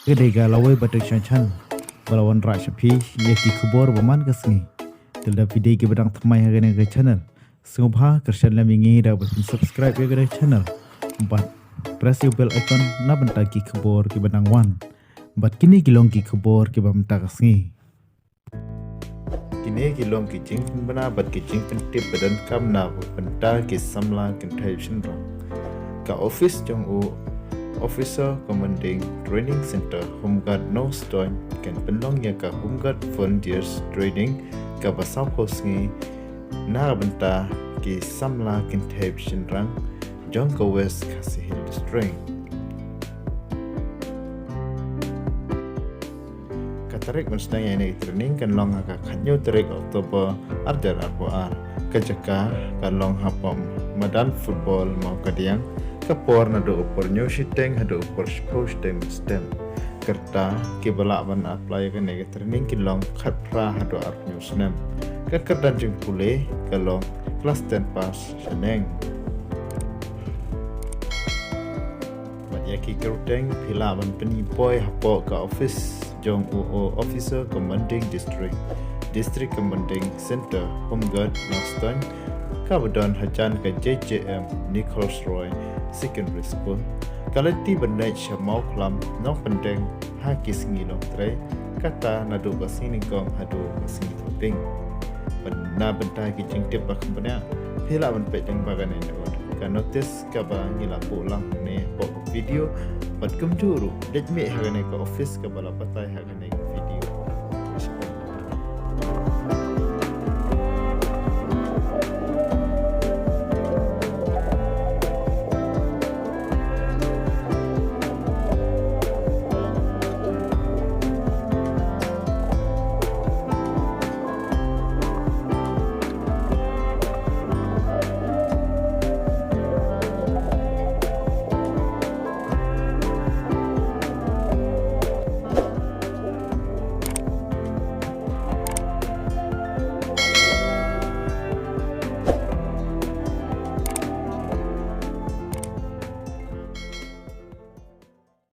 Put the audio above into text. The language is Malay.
Gede galawai batuk chan balawan rakshapi yaki kubor baman kasni tilda video ke badang thamai hagane ke channel sngewbha kersan lamingi da button subscribe ya ke channel but press your bell icon na banta ki kubor ke badang wan but kini kilong ki kubor ke bamta kasni kini kilong ki jingtip bana bat ki jingtip badan kam na banta ki samla kin thai shinra ka office jong u Officer Commanding Training Center Homeguard No Stone kan penlong ya ka Homeguard Volunteers Training ka basau kosngi na benta ki samla kin tape shinrang jong ka West Khasi Hill District. Katarik mensdang ya ini training kan long ka khanyo tarik Oktober arjar arboar kajaka kan long hapom madan football mau kadiang kapor naduh upor nyusiteng hadu upor posteng stem kerta ke balak ban apply ke nege training kilong khatra hadu ap nyusnem ke kerdan jing pule kalong kelas 10 pass seneng badya ki kerteng pila ban penipoy hapo ka office jong UO Officer Commanding District Commanding Center Homeguard Noston Kabadon Hajan ke JJM Nicholas Roy Secondary School Kalati bernai syamau kelam nok pendeng haki sengilong tre kata naduh basini kong hadu basini toping benda benta ki jingtip bakambanya pila ban peteng bagan ini kan notice kaba ngila pulang ne pok video bat kumjuru dejme hagane ka office ka bala batai hagane video